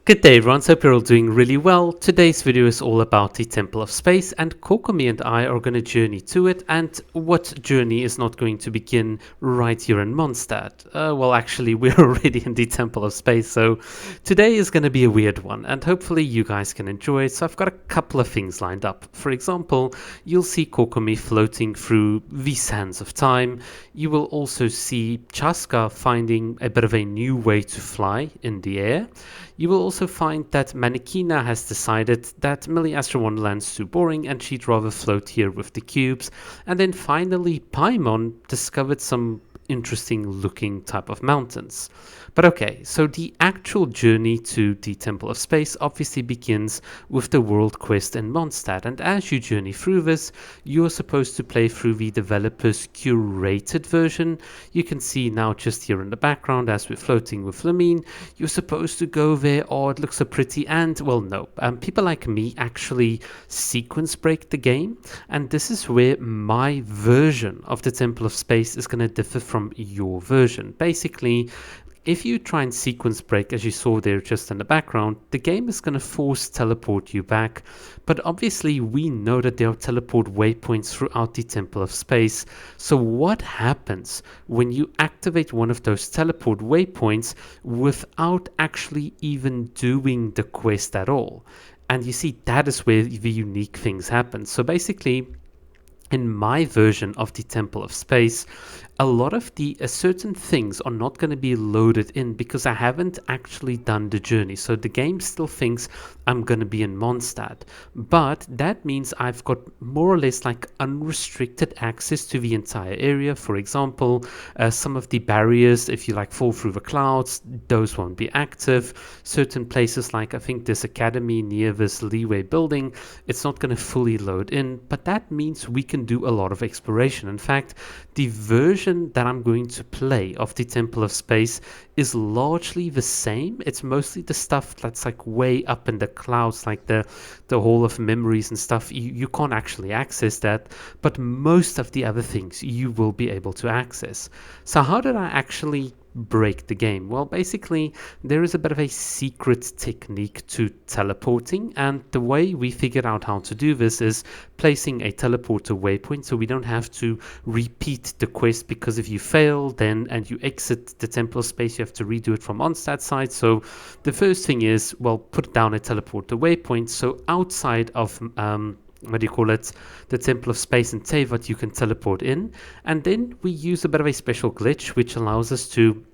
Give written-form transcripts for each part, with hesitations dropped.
Good day everyone, so hope you're all doing really well. Today's video is all about the Temple of Space, and Kokomi and I are going to journey to it, and what journey is not going to begin right here in Mondstadt? Well actually we're already in the Temple of Space, so today is going to be a weird one, and hopefully you guys can enjoy it. So I've got a couple of things lined up. For example, you'll see Kokomi floating through the sands of time. You will also see Chaska finding a bit of a new way to fly in the air. You will also find that Manekina has decided that Millie Astro Wonderland's too boring and she'd rather float here with the cubes. And then finally, Paimon discovered some interesting looking type of mountains. But okay, so the actual journey to the Temple of Space obviously begins with the World Quest in Mondstadt, and as you journey through this, you're supposed to play through the developer's curated version. You can see now just here in the background as we're floating with Lamine, you're supposed to go there. Oh, it looks so pretty, and well, no, people like me actually sequence break the game, and this is where my version of the Temple of Space is going to differ from your version. Basically, if you try and sequence break, as you saw there just in the background, the game is going to force teleport you back. But obviously we know that there are teleport waypoints throughout the Temple of Space. So what happens when you activate one of those teleport waypoints without actually even doing the quest at all? And you see, that is where the unique things happen. So basically, in my version of the Temple of Space, a lot of the certain things are not going to be loaded in because I haven't actually done the journey. So the game still thinks I'm going to be in Mondstadt, but that means I've got more or less like unrestricted access to the entire area. For example, some of the barriers, if you like fall through the clouds, those won't be active. Certain places, like I think this academy near this Leeway building, it's not going to fully load in, but that means we can do a lot of exploration. In fact, the version that I'm going to play of the Temple of Space is largely the same. It's mostly the stuff that's like way up in the clouds, like the Hall of Memories and stuff. You can't actually access that, but most of the other things you will be able to access. So how did I actually break the game? Well, basically there is a bit of a secret technique to teleporting, and the way we figured out how to do this is placing a teleporter waypoint, so we don't have to repeat the quest, because if you fail then and you exit the Temple of Space, you have to redo it from Mondstadt side. So the first thing is, well, put down a teleporter waypoint, so outside of what do you call it, the Temple of Space and Teyvat, you can teleport in, and then we use a bit of a special glitch which allows us to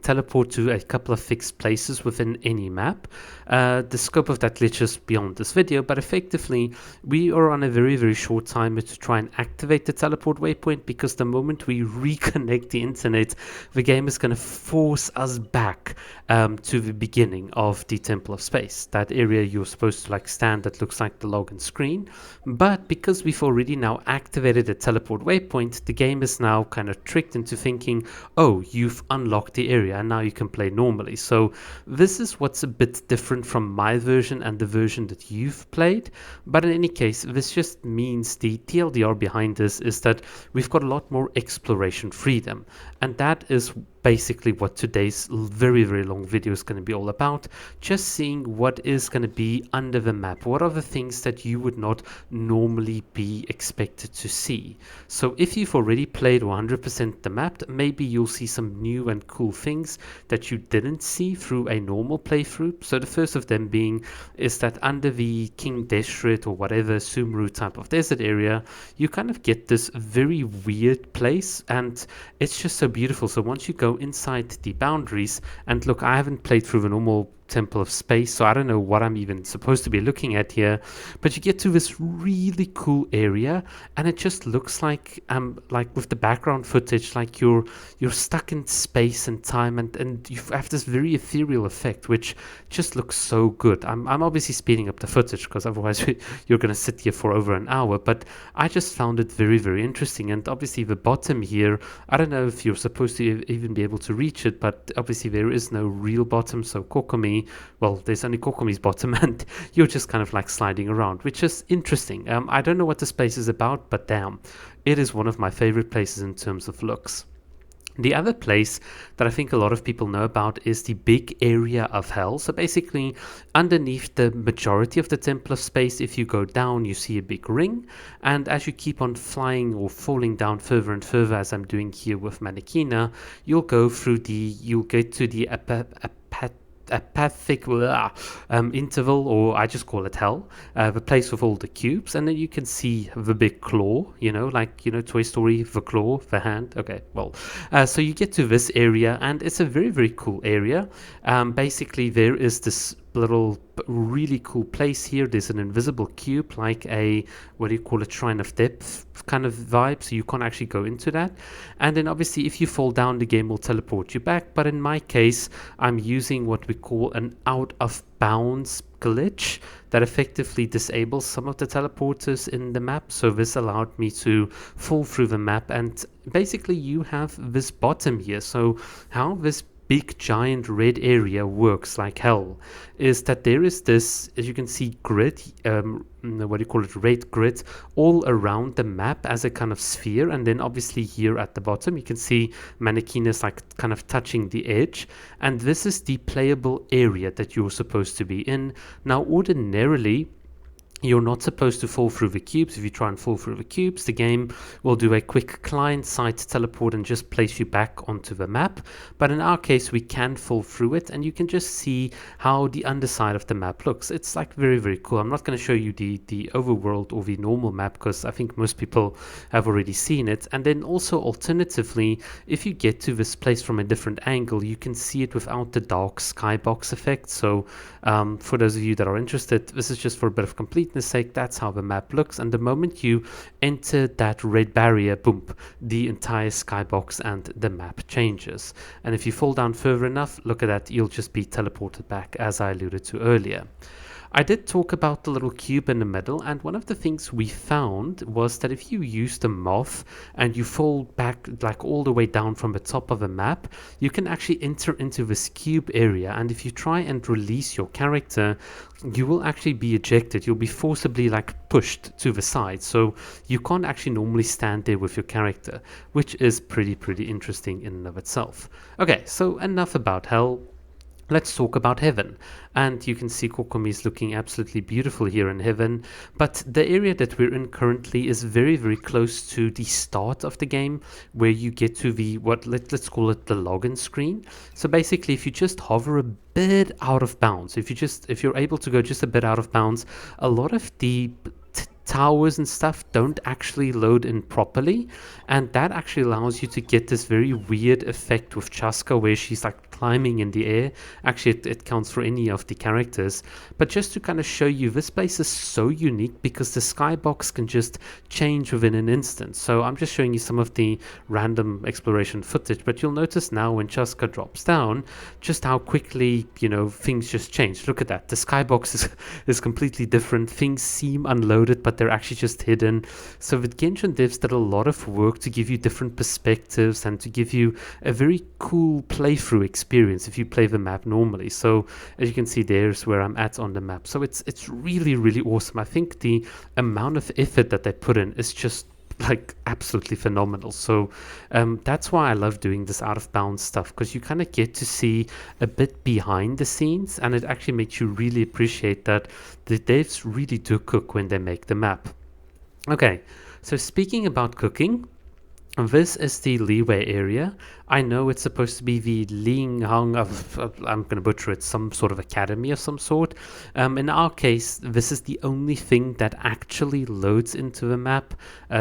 teleport to a couple of fixed places within any map. The scope of that glitch is beyond this video, but effectively we are on a very short timer to try and activate the teleport waypoint, because the moment we reconnect the internet, the game is going to force us back to the beginning of the Temple of Space, that area you're supposed to like stand that looks like the login screen. But because we've already now activated the teleport waypoint, the game is now kind of tricked into thinking, oh, you've unlocked the area and now you can play normally. So this is what's a bit different from my version and the version that you've played. But in any case, this just means the TLDR behind this is that we've got a lot more exploration freedom, and that is basically what today's very long video is going to be all about. Just seeing what is going to be under the map, what are the things that you would not normally be expected to see. So if you've already played 100% the map, maybe you'll see some new and cool things that you didn't see through a normal playthrough. So the first of them being is that under the King Deshret or whatever Sumru type of desert area, you kind of get this very weird place, and it's just so beautiful. So once you go inside the boundaries, and look, I haven't played through the normal Temple of Space, so I don't know what I'm even supposed to be looking at here, but you get to this really cool area, and it just looks like with the background footage, like you're stuck in space and time, and you have this very ethereal effect which just looks so good. I'm obviously speeding up the footage because otherwise you're going to sit here for over an hour, but I just found it very interesting. And obviously the bottom here, I don't know if you're supposed to even be able to reach it, but obviously there is no real bottom, so Kokomi, well, there's only Kokomi's bottom, and you're just kind of like sliding around, which is interesting. I don't know what this place is about, but damn, it is one of my favorite places in terms of looks. The other place that I think a lot of people know about is the big area of hell. So basically, underneath the majority of the Temple of Space, if you go down, you see a big ring. And as you keep on flying or falling down further and further, as I'm doing here with Manakina, you'll get to the apathic interval, or I just call it hell, the place with all the cubes, and then you can see the big claw, like Toy Story, the claw, the hand. Okay, well, so you get to this area, and it's a very, very cool area. Basically, there is this little really cool place here. There's an invisible cube, like a, what do you call it, shrine of depth kind of vibe, so you can't actually go into that. And then obviously if you fall down, the game will teleport you back, but in my case I'm using what we call an out of bounds glitch that effectively disables some of the teleporters in the map. So this allowed me to fall through the map, and basically you have this bottom here. So how this big giant red area works like hell is that there is this, as you can see, grid, what do you call it, red grid all around the map as a kind of sphere. And then obviously here at the bottom you can see Manakina's like kind of touching the edge, and this is the playable area that you're supposed to be in. Now ordinarily you're not supposed to fall through the cubes. If you try and fall through the cubes, the game will do a quick client-side teleport and just place you back onto the map. But in our case, we can fall through it, and you can just see how the underside of the map looks. It's like very, very cool. I'm not going to show you the overworld or the normal map, because I think most people have already seen it. And then also alternatively, if you get to this place from a different angle, you can see it without the dark skybox effect. So for those of you that are interested, this is just for a bit of completeness sake. That's how the map looks, and the moment you enter that red barrier, boom, the entire skybox and the map changes. And if you fall down further enough, look at that, you'll just be teleported back, as I alluded to earlier. I did talk about the little cube in the middle, and one of the things we found was that if you use the moth and you fall back like all the way down from the top of a map, you can actually enter into this cube area, and if you try and release your character, you will actually be ejected. You'll be forcibly like pushed to the side, so you can't actually normally stand there with your character, which is pretty interesting in and of itself. Okay, so enough about hell. Let's talk about heaven. And you can see Kokomi is looking absolutely beautiful here in heaven, but the area that we're in currently is very close to the start of the game, where you get to the, let's call it the login screen. So basically if you just hover a bit out of bounds, if you're able to go just a bit out of bounds, a lot of the towers and stuff don't actually load in properly, and that actually allows you to get this very weird effect with Chaska where she's like climbing in the air. Actually it counts for any of the characters, but just to kind of show you, this place is so unique because the skybox can just change within an instant. So I'm just showing you some of the random exploration footage, but you'll notice now when Chaska drops down just how quickly things just change. Look at that, the skybox is completely different. Things seem unloaded, but they're actually just hidden. So the Genshin devs did a lot of work to give you different perspectives and to give you a very cool playthrough experience if you play the map normally. So as you can see, there's where I'm at on the map. So it's really awesome. I think the amount of effort that they put in is just like absolutely phenomenal. So that's why I love doing this out of bounds stuff, because you kind of get to see a bit behind the scenes, and it actually makes you really appreciate that the devs really do cook when they make the map. Okay, so speaking about cooking, this is the leeway area. I know it's supposed to be the Linghang of I'm going to butcher it, some sort of academy of some sort. In our case, this is the only thing that actually loads into the map.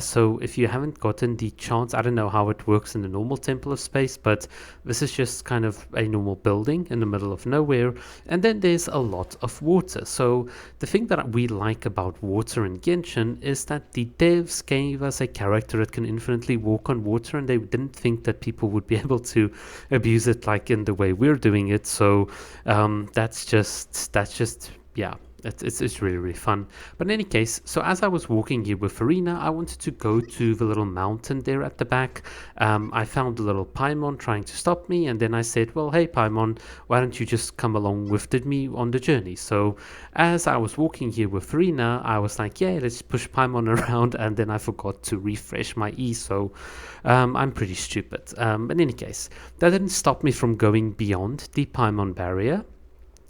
So if you haven't gotten the chance, I don't know how it works in the normal Temple of Space, but this is just kind of a normal building in the middle of nowhere. And then there's a lot of water. So the thing that we like about water in Genshin is that the devs gave us a character that can infinitely walk on water, and they didn't think that people would be able to abuse it like in the way we're doing it. So that's just yeah, it's really, really fun. But in any case, so as I was walking here with Farina, I wanted to go to the little mountain there at the back. I found the little Paimon trying to stop me, and then I said, well, hey Paimon, why don't you just come along with me on the journey? So as I was walking here with Farina, I was like, yeah, let's push Paimon around, and then I forgot to refresh my E, so I'm pretty stupid. In any case, that didn't stop me from going beyond the Paimon barrier.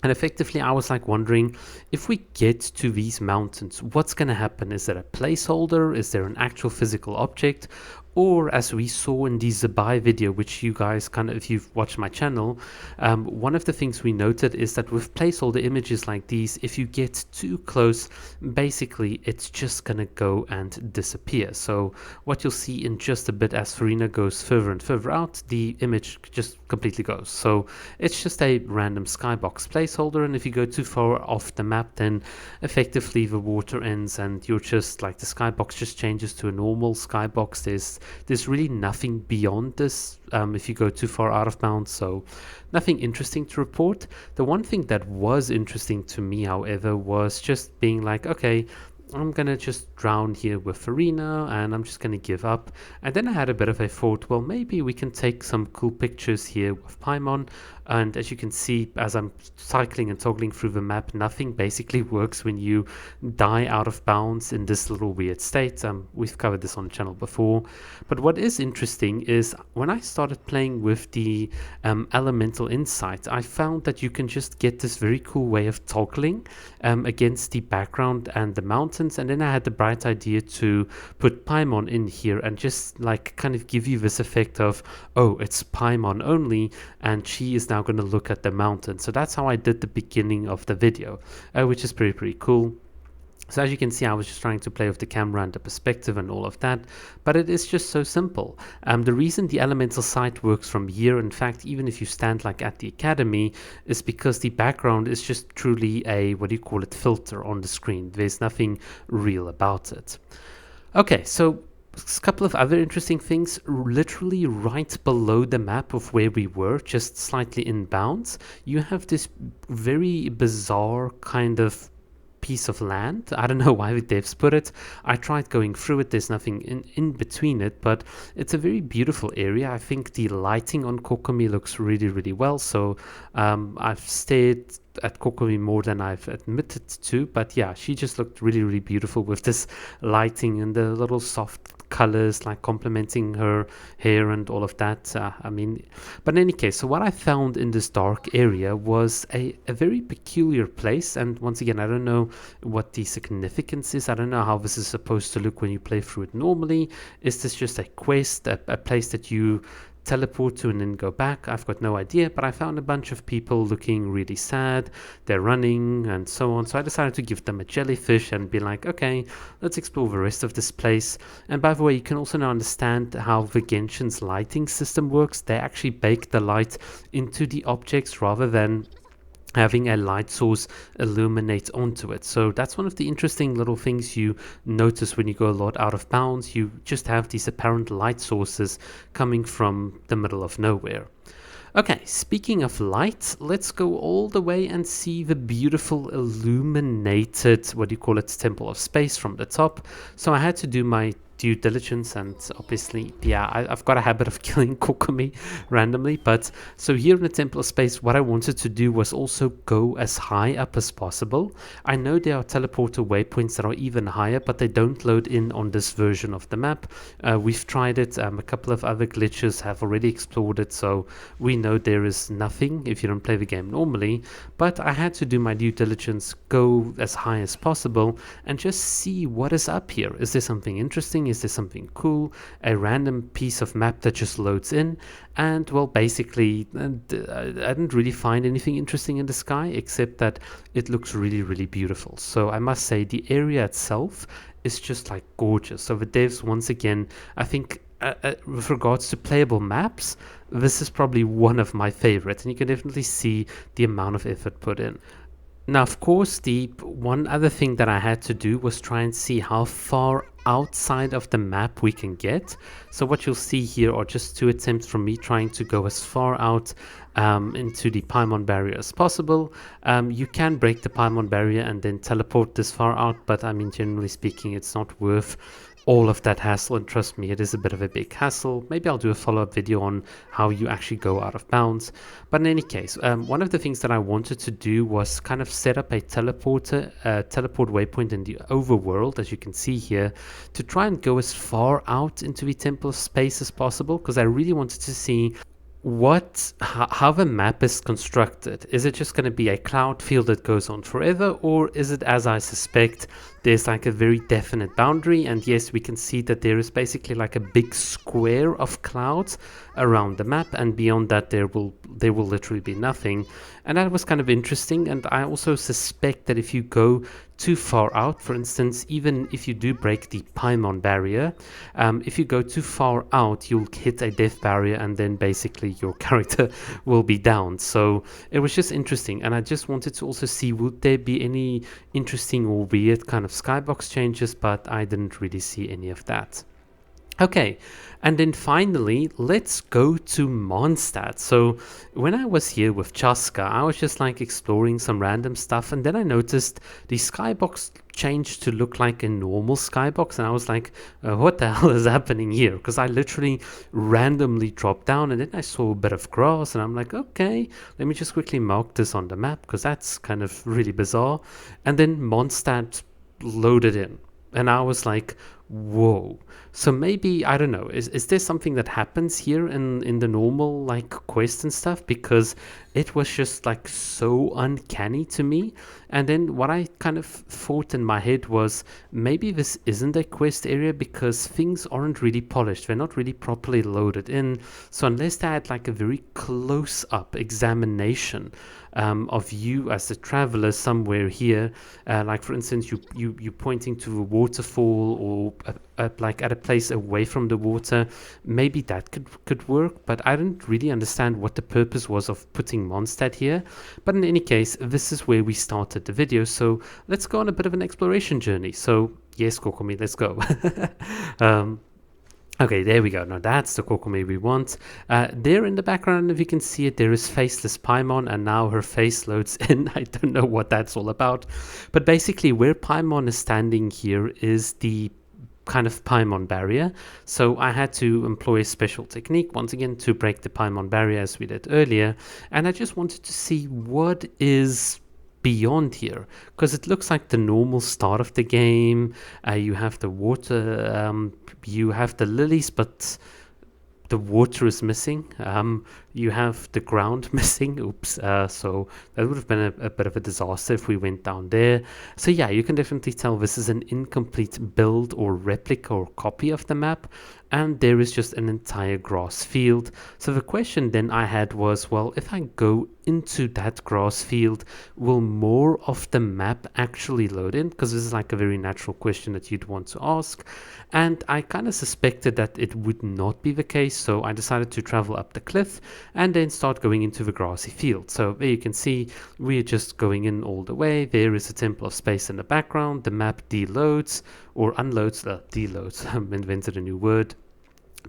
And effectively, I was like wondering, if we get to these mountains, what's going to happen? Is there a placeholder? Is there an actual physical object? Or as we saw in the Zabai video, which you guys kind of, if you've watched my channel, one of the things we noted is that with placeholder images like these, if you get too close, basically it's just gonna go and disappear. So what you'll see in just a bit as Farina goes further and further out, the image just completely goes. So it's just a random skybox placeholder, and if you go too far off the map, then effectively the water ends and you're just like the skybox just changes to a normal skybox. There's really nothing beyond this if you go too far out of bounds, so nothing interesting to report. The one thing that was interesting to me, however, was just being like, okay, I'm gonna just drown here with Farina and I'm just gonna give up. And then I had a bit of a thought, well, maybe we can take some cool pictures here with Paimon. And as you can see, as I'm cycling and toggling through the map, nothing basically works when you die out of bounds in this little weird state. We've covered this on the channel before. But what is interesting is when I started playing with the Elemental Insight, I found that you can just get this very cool way of toggling against the background and the mountains. And then I had the bright idea to put Paimon in here and just like kind of give you this effect of, oh, it's Paimon only, and she is now going to look at the mountain. So that's how I did the beginning of the video, which is pretty cool. So as you can see, I was just trying to play with the camera and the perspective and all of that, but it is just so simple. The reason the Elemental Sight works from here, in fact, even if you stand like at the Academy, is because the background is just truly a, what do you call it, filter on the screen. There's nothing real about it. Okay, so a couple of other interesting things. Literally right below the map of where we were, just slightly inbounds, you have this very bizarre kind of piece of land. I don't know why the devs put it. I tried going through it. There's nothing in between it, but it's a very beautiful area. I think the lighting on Kokomi looks really well. So I've stayed at Kokomi more than I've admitted to, but yeah, she just looked really beautiful with this lighting and the little soft colors like complementing her hair and all of that. But in any case, so what I found in this dark area was a very peculiar place, and once again, I don't know what the significance is. I don't know how this is supposed to look when you play through it normally. Is this just a quest, a place that you teleport to and then go back? I've got no idea, but I found a bunch of people looking really sad. They're running and so on, so I decided to give them a jellyfish and be like, okay, let's explore the rest of this place. And by the way, you can also now understand how the Genshin's lighting system works. They actually bake the light into the objects rather than having a light source illuminate onto it. So that's one of the interesting little things you notice when you go a lot out of bounds. You just have these apparent light sources coming from the middle of nowhere. Okay, speaking of light, let's go all the way and see the beautiful illuminated, what do you call it, Temple of Space from the top. So I had to do my due diligence, and obviously, yeah, I've got a habit of killing Kokomi randomly, but so here in the Temple of Space, what I wanted to do was also go as high up as possible. I know there are teleporter waypoints that are even higher, but they don't load in on this version of the map. We've tried it, a couple of other glitches have already explored it, so we know there is nothing if you don't play the game normally, but I had to do my due diligence, go as high as possible, and just see what is up here. Is there something interesting? Is there something cool? A random piece of map that just loads in? And well, basically, I didn't really find anything interesting in the sky, except that it looks really beautiful. So I must say, the area itself is just like gorgeous. So the devs, once again, I think with regards to playable maps, this is probably one of my favorites, and you can definitely see the amount of effort put in. Now, of course, the one other thing that I had to do was try and see how far outside of the map we can get. So what you'll see here are just two attempts from me trying to go as far out into the Paimon barrier as possible. You can break the Paimon barrier and then teleport this far out, but I mean, generally speaking, it's not worth all of that hassle, and trust me, it is a bit of a big hassle. Maybe I'll do a follow-up video on how you actually go out of bounds. But in any case, one of the things that I wanted to do was kind of set up a teleport waypoint in the overworld, as you can see here, to try and go as far out into the temple space as possible, because I really wanted to see how the map is constructed. Is it just going to be a cloud field that goes on forever, or is it, as I suspect, there's like a very definite boundary? And yes, we can see that there is basically like a big square of clouds around the map, and beyond that there will literally be nothing. And that was kind of interesting. And I also suspect that if you go too far out, for instance, even if you do break the Paimon barrier, if you go too far out, you'll hit a death barrier, and then basically your character will be down. So it was just interesting, and I just wanted to also see, would there be any interesting or weird kind of skybox changes, but I didn't really see any of that. Okay, and then finally, let's go to Mondstadt. So when I was here with Chaska, I was just like exploring some random stuff, and then I noticed the skybox changed to look like a normal skybox, and I was like, what the hell is happening here? Because I literally randomly dropped down, and then I saw a bit of grass, and I'm like, okay, let me just quickly mark this on the map, because that's kind of really bizarre. And then Mondstadt loaded in, and I was like, whoa. So maybe, I don't know, is there something that happens here in the normal like quest and stuff? Because it was just like so uncanny to me. And then what I kind of thought in my head was, maybe this isn't a quest area because things aren't really polished, they're not really properly loaded in. So unless they had like a very close up examination of you as a traveler somewhere here, like for instance you pointing to a waterfall, or like at a place away from the water, maybe that could work. But I didn't really understand what the purpose was of putting Mondstadt here. But in any case, this is where we started the video, so let's go on a bit of an exploration journey. So yes, Kokomi, let's go. Okay, there we go. Now that's the Kokomi we want. There in the background, if you can see it, there is Faceless Paimon, and now her face loads in. I don't know what that's all about. But basically, where Paimon is standing here is the kind of Paimon barrier. So I had to employ a special technique, once again, to break the Paimon barrier as we did earlier. And I just wanted to see what is beyond here, because it looks like the normal start of the game. You have the water, you have the lilies, but the water is missing. You have the ground missing. Oops. So that would have been a bit of a disaster if we went down there. So yeah, you can definitely tell this is an incomplete build or replica or copy of the map. And there is just an entire grass field. So the question then I had was, well, if I go into that grass field, will more of the map actually load in? Because this is like a very natural question that you'd want to ask. And I kind of suspected that it would not be the case. So I decided to travel up the cliff and then start going into the grassy field. So there you can see we're just going in all the way. There is a Temple of Space in the background. The map deloads or unloads, deloads. I've invented a new word.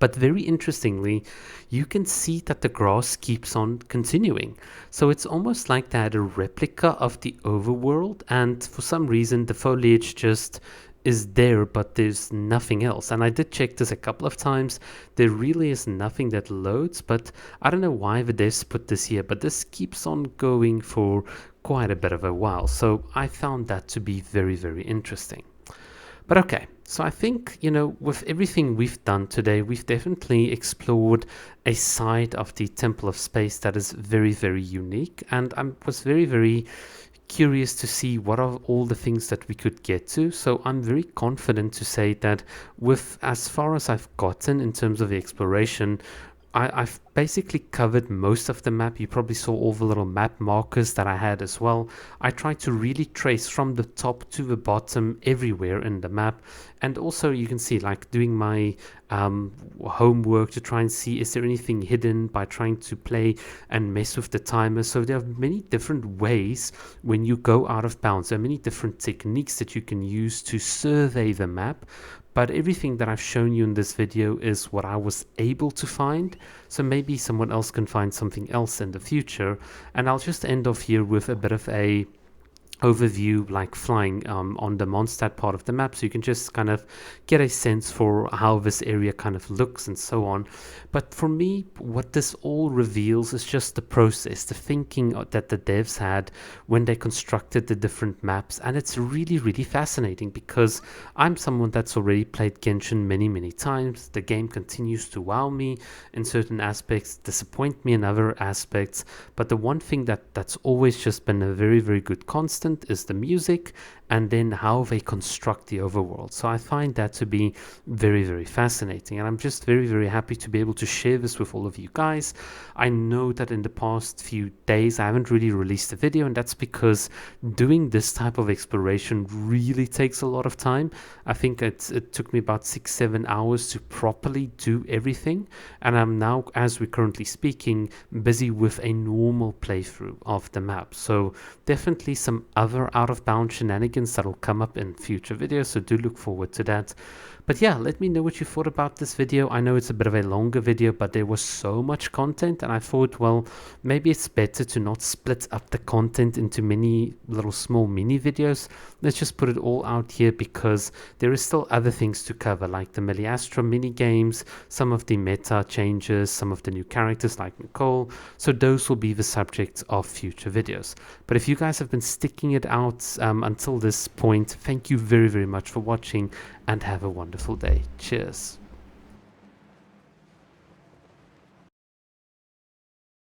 But very interestingly, you can see that the grass keeps on continuing. So it's almost like they had a replica of the overworld, and for some reason the foliage just is there, but there's nothing else. And I did check this a couple of times. There really is nothing that loads, but I don't know why the devs put this here, but this keeps on going for quite a bit of a while. So I found that to be very, very interesting. But okay, so I think, you know, with everything we've done today, we've definitely explored a side of the Temple of Space that is very, very unique. And I was very, very curious to see what are all the things that we could get to. So I'm very confident to say that with as far as I've gotten in terms of the exploration, I've basically covered most of the map. You probably saw all the little map markers that I had as well. I tried to really trace from the top to the bottom everywhere in the map. And also you can see like doing my homework to try and see is there anything hidden by trying to play and mess with the timer. So there are many different ways when you go out of bounds. There are many different techniques that you can use to survey the map, but everything that I've shown you in this video is what I was able to find. So maybe someone else can find something else in the future. And I'll just end off here with a bit of a overview, like flying on the Mondstadt part of the map, so you can just kind of get a sense for how this area kind of looks and so on. But for me, what this all reveals is just the process, the thinking that the devs had when they constructed the different maps. And it's really, really fascinating because I'm someone that's already played Genshin many times. The game continues to wow me in certain aspects, disappoint me in other aspects, but the one thing that's always just been a very good constant is the music, and then how they construct the overworld. So I find that to be very fascinating, and I'm just very happy to be able to share this with all of you guys. I know that in the past few days I haven't really released a video, and that's because doing this type of exploration really takes a lot of time. I think it took me about 6-7 hours to properly do everything, and I'm now, as we're currently speaking, busy with a normal playthrough of the map. So definitely some other out of bounds shenanigans that'll come up in future videos, so do look forward to that. But yeah, let me know what you thought about this video. I know it's a bit of a longer video, but there was so much content, and I thought, well, maybe it's better to not split up the content into many little small mini videos. Let's just put it all out here because there is still other things to cover, like the Meliastra mini games, some of the meta changes, some of the new characters like Nicole. So those will be the subject of future videos. But if you guys have been sticking it out until this point, thank you very much for watching, and have a wonderful day. Cheers.